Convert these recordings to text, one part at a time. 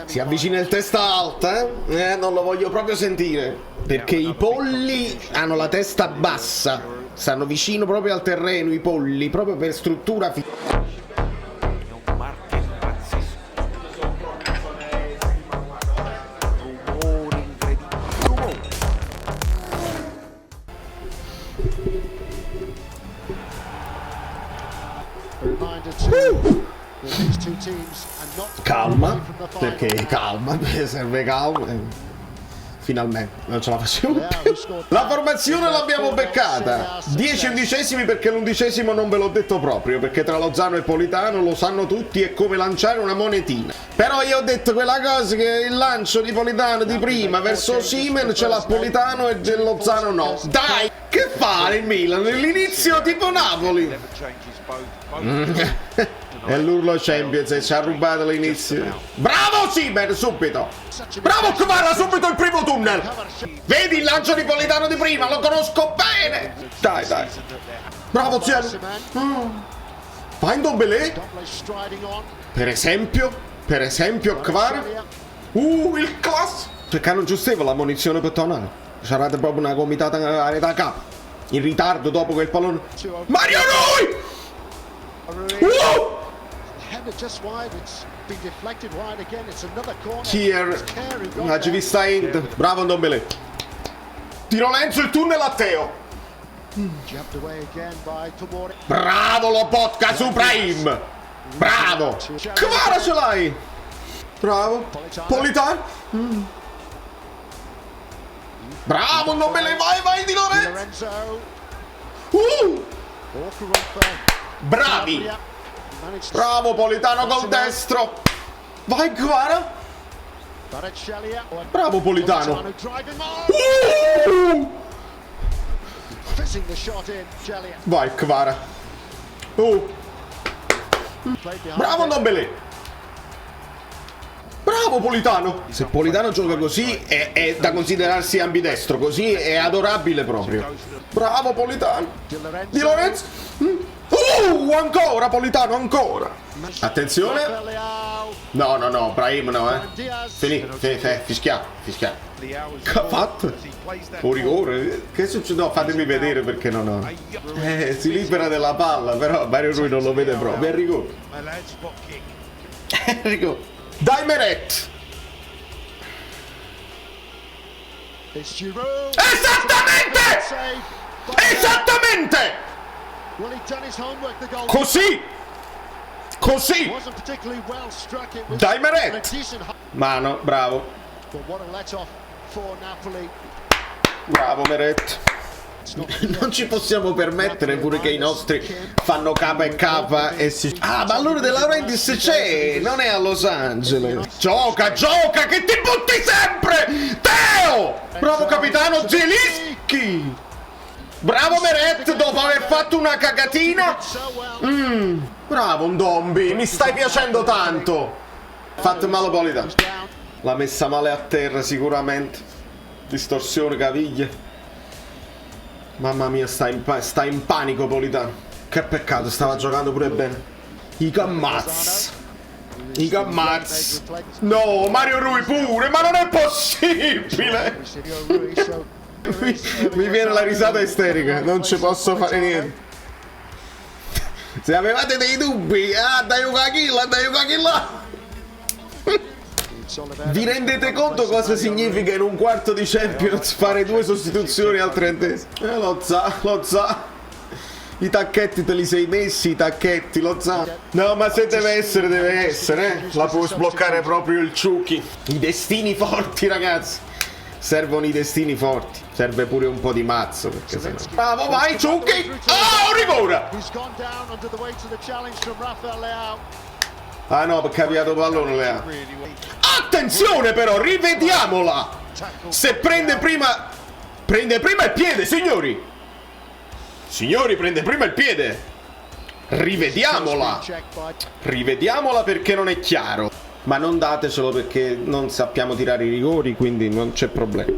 Si avvicina il testa alta, non lo voglio proprio sentire, perché i polli hanno la testa bassa, stanno vicino proprio al terreno i polli, proprio per struttura calma, perché calma, serve calma. Finalmente, non ce la facciamo più. La formazione l'abbiamo beccata. 10 undicesimi perché l'11° non ve l'ho detto proprio, perché tra Lozano e Politano lo sanno tutti, è come lanciare una monetina. Però io ho detto quella cosa che il lancio di Politano di prima verso Osimhen ce l'ha Politano e del Lozano no. Dai, che fare il Milan? L'inizio tipo Napoli. E l'urlo Champions e ci ha rubato l'inizio. Bravo Osimhen, subito. Bravo Kvara, subito il primo tunnel. Vedi il lancio di Politano di prima, lo conosco bene. Dai, dai. Bravo Cielo. Vai in Dombele. Per esempio Kvara. Il class. Perché non giusteva la munizione per tornare. C'era proprio una gomitata da capo. In ritardo dopo quel pallone. Mario Rui. Kier, la vista End. Bravo Ndombele. Di Lorenzo il tunnel a Teo. Bravo Lobotka su Prime. Bravo. Kvara ce l'hai. Bravo. Politano. Bravo Ndombele, vai Di Lorenzo. Bravi. Bravo Politano col destro. Vai Kvara. Bravo Politano. Vai Kvara. Bravo Ndombele. Bravo Politano. Se Politano gioca così è da considerarsi ambidestro. Così è adorabile proprio. Bravo Politano. Di Lorenzo. Ancora Politano, ancora. Attenzione. No, Brahim no, fischia. Che ha fatto? Un rigore? Che succede? No, fatemi vedere perché non ho. Si libera della palla, però Mario Rui non lo vede proprio. È rigore. Dai Meret. Esattamente! Così! Dai Meret! Mano, bravo. Bravo Meret. Non ci possiamo permettere pure che i nostri fanno capa e capa e si... Ah, ma allora De Laurentiis c'è! Non è a Los Angeles! Gioca! Che ti butti sempre! Teo! Bravo capitano Zielinski! Bravo Meret dopo aver fatto una cagatina. Bravo Ndombi, mi stai piacendo tanto. Fatto male Politano. L'ha messa male a terra sicuramente. Distorsione, caviglie. Mamma mia, sta in panico Politano. Che peccato, stava giocando pure bene. I Gammaz. No, Mario Rui pure, ma non è possibile. Mi viene la risata isterica, non ci posso fare niente. Se avevate dei dubbi, dai Ukakilla. Vi rendete conto cosa significa in un quarto di Champions fare 2 sostituzioni al 30°? Lo za. I tacchetti te li sei messi, i tacchetti, lo za. No, ma se deve essere, La può sbloccare proprio il Ciuchi. I destini forti, ragazzi. Servono i destini forti. Serve pure un po' di mazzo perché sennò... Bravo, vai Ciuchi! Rigore! Ah no, perché ha piato pallone Leao. Attenzione però, rivediamola! Se prende prima il piede, signori! Prende prima il piede! Rivediamola perché non è chiaro. Ma non datecelo perché non sappiamo tirare i rigori, quindi non c'è problema.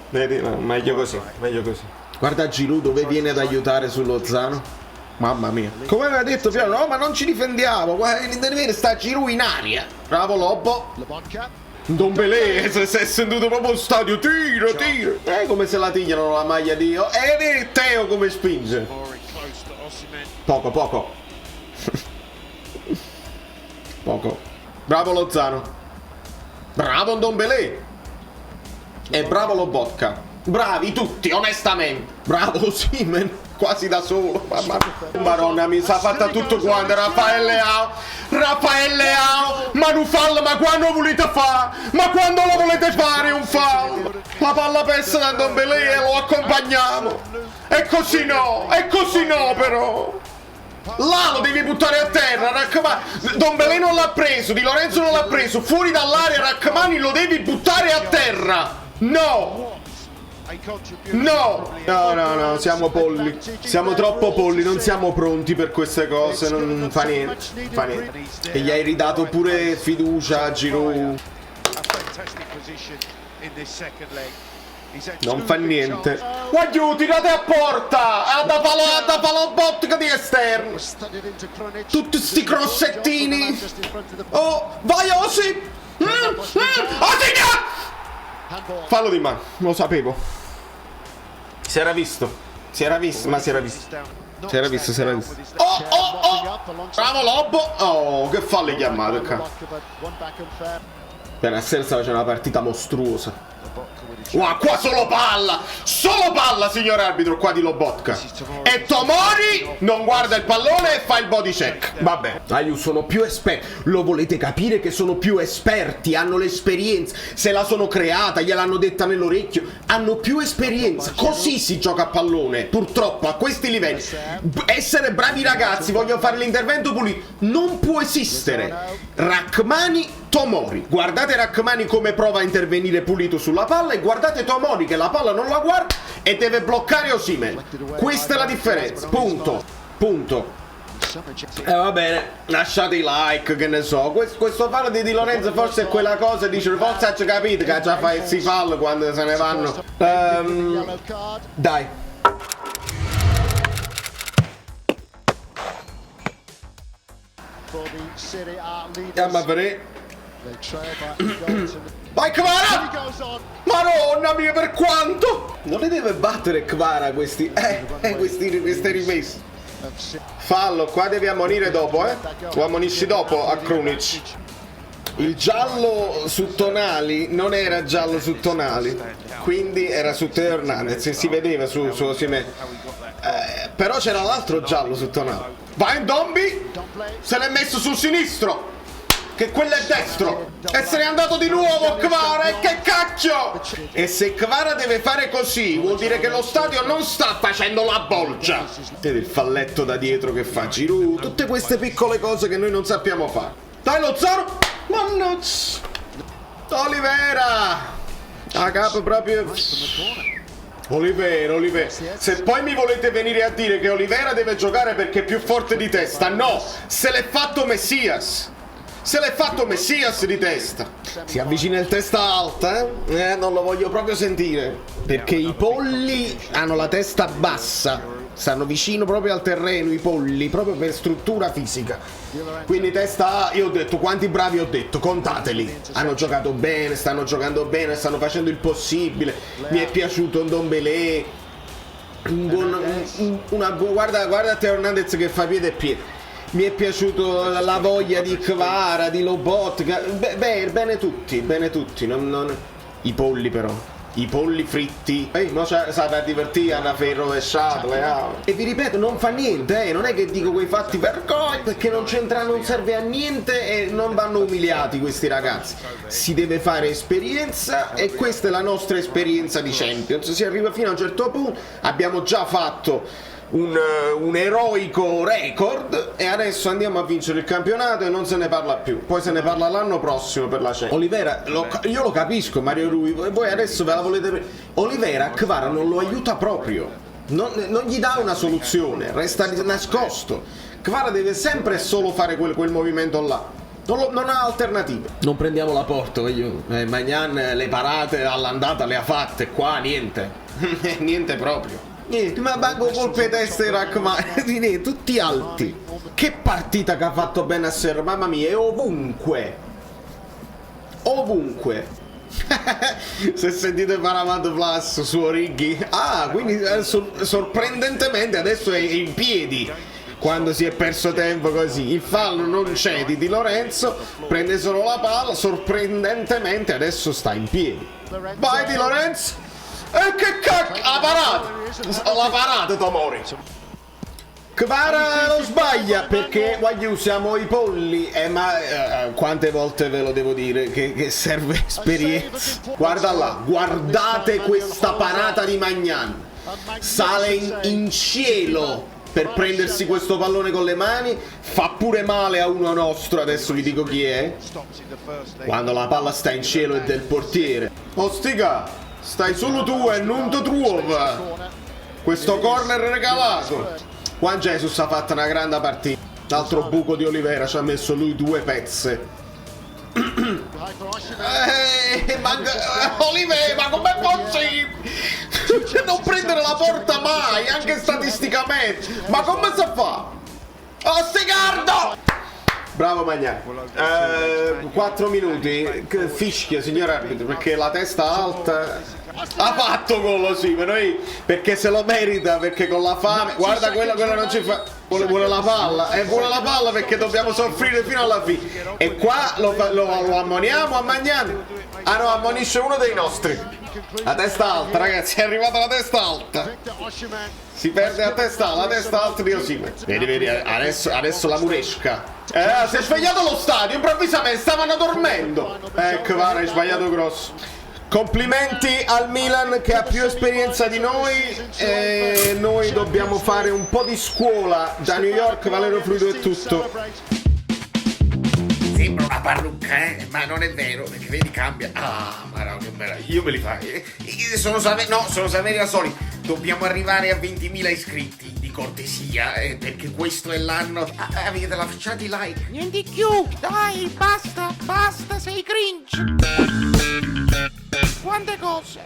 Vedi? No, meglio così. Guarda Giroud dove viene ad aiutare su Lozano. Mamma mia. Come aveva detto Piano, no, ma non ci difendiamo. Guarda, sta Giroud in aria. Bravo Lobo. Ndombele si è sentito proprio stadio. Tira, tira. Come se la tigliano la maglia di... E Teo come spinge. Poco, poco. Poco. Bravo Lozano. Bravo Ndombele. E bravo Lobotka. Bravi tutti, onestamente. Bravo Osimhen, quasi da solo. Madonna, mi sa fatta tutto quanto. Raffaele Leao, ma non fallo, ma quando volete fare? Ma quando lo volete fare un fallo? La palla persa da Ndombele e lo accompagniamo. E così no però. Là lo devi buttare a terra, raccomando. Ndombele non l'ha preso, Di Lorenzo non l'ha preso. Fuori dall'area, raccomando, lo devi buttare a terra. No! No, siamo polli. Siamo troppo polli, non siamo pronti per queste cose. Non fa niente. E gli hai ridato pure fiducia a Giroud. Non fa niente. Guagliù, tirate a porta! Da palo bot di esterno. Tutti sti crossettini. Oh, vai Osi! Fallo di mano, lo sapevo. Si era visto. Oh! Bravo Lobo! Oh, che fallo chiamato qua. Bene, a Sersa faceva una partita mostruosa. Wow, qua solo palla, signor arbitro, qua di Lobotka. E Tomori non guarda il pallone e fa il body check. Vabbè, sono più esperti. Lo volete capire che sono più esperti, hanno l'esperienza, se la sono creata, gliel'hanno detta nell'orecchio, hanno più esperienza. Così si gioca a pallone, purtroppo a questi livelli. Essere bravi ragazzi, voglio fare l'intervento pulito, non può esistere. Rachmani, Tomori. Guardate Rachmani come prova a intervenire pulito sulla palla e guardate Tomori che la palla non la guarda e deve bloccare Osimhen. Questa è la differenza. Punto. Va bene, lasciate i like, che ne so. Questo fallo di Di Lorenzo forse è quella cosa, dice, forse ha capito che già fa questi fallo quando se ne vanno. Dai. Ma per vai Kvara! Madonna mia, per quanto? Non le deve battere Kvara queste rimesse. Fallo, qua devi ammonire dopo, o ammonisci dopo a Krunic. Il giallo su Tonali non era giallo su Tonali, quindi era su Teo Hernandez e si vedeva su Osimhen. Però c'era l'altro giallo su Tonali. Vai Ndombi! Se l'è messo sul sinistro! Che quello è destro e se n'è andato di nuovo Kvara, e che cacchio! E se Kvara deve fare così vuol dire che lo stadio non sta facendo la bolgia. Vedi il falletto da dietro che fa Giroud, tutte queste piccole cose che noi non sappiamo fare. Dai Lozano! Mannaggia! Olivera! A capo proprio. Olivera. Se poi mi volete venire a dire che Olivera deve giocare perché è più forte di testa, no! Se l'è fatto Messias! Di testa. Si avvicina il testa alta, non lo voglio proprio sentire. Perché i polli hanno la testa bassa. Stanno vicino proprio al terreno i polli, proprio per struttura fisica. Quindi testa, io ho detto, quanti bravi ho detto, contateli. Hanno giocato bene, stanno giocando bene, stanno facendo il possibile. Mi è piaciuto Ndombele. Guarda Teo Hernandez che fa piede e piede. Mi è piaciuto la voglia di Kvara, di Lobotka. Bene tutti. I polli però. I polli fritti. Non sarà divertire, hanno rovesciato. E vi ripeto, non fa niente, non è che dico quei fatti vergogna, perché non serve a niente e non vanno umiliati questi ragazzi. Si deve fare esperienza e questa è la nostra esperienza di Champions. Si arriva fino a un certo punto, abbiamo già fatto un eroico record e adesso andiamo a vincere il campionato e non se ne parla più. Poi se ne parla l'anno prossimo per la Champions. Olivera, io lo capisco, Mario Rui, voi adesso ve la volete. Olivera Kvara non lo aiuta proprio, non gli dà una soluzione, resta nascosto. Kvara deve sempre e solo fare quel movimento là. Non ha alternative. Non prendiamo la porta, Magnan le parate all'andata le ha fatte, qua niente. Niente proprio. Niente, ma manco colpe teste raccomando, tutti alti. Che partita che ha fatto Bennacer, mamma mia, è ovunque. Ovunque. Se sentite Paramount Plus su Orighi. Ah, quindi sorprendentemente adesso è in piedi. Quando si è perso tempo così, il fallo non c'è di Di Lorenzo, prende solo la palla, sorprendentemente adesso sta in piedi. Vai Di Lorenzo! E che cacchio! La parata Tomori! Kvara lo sbaglia perché voglio usiamo i polli, ma quante volte ve lo devo dire che serve esperienza. Guarda là, guardate questa parata di Magnan, sale in cielo per prendersi questo pallone con le mani, fa pure male a uno nostro, adesso vi dico chi è, quando la palla sta in cielo è del portiere. Ostica, stai solo tu e non ti trova questo corner regalato. Juan Jesus ha fatto una grande partita. L'altro buco di Olivera ci ha messo lui 2 pezze. Olivera, ma com'è possibile? Non prendere la porta mai, anche statisticamente. Ma come si fa? Oh, Sticardo! Bravo Magnan. 4 minuti. Fischia, signor arbitro, perché la testa alta. Ha fatto gol sì, ma noi perché se lo merita, perché con la fame. Guarda quella non ci fa. Vuole la palla. Vuole la palla perché dobbiamo soffrire fino alla fine. E qua lo ammoniamo a Magnan. Ah no, ammonisce uno dei nostri. La testa alta, ragazzi, è arrivata la testa alta. Si perde la testa alta di Osimhen. Vedi, adesso la muresca. Si è svegliato lo stadio, improvvisamente stavano dormendo. Ecco, hai sbagliato grosso. Complimenti al Milan che ha più esperienza di noi e noi dobbiamo fare un po' di scuola da New York, Valerio Fluido e tutto. Sembra una parrucca, ma non è vero, perché vedi cambia. Ah, ma no, che meraviglia, io me li fai. Sono Saverio Asoli. Dobbiamo arrivare a 20.000 iscritti, di cortesia, perché questo è l'anno. Avete lasciato i like. Niente più, dai, basta, sei cringe. Quante cose.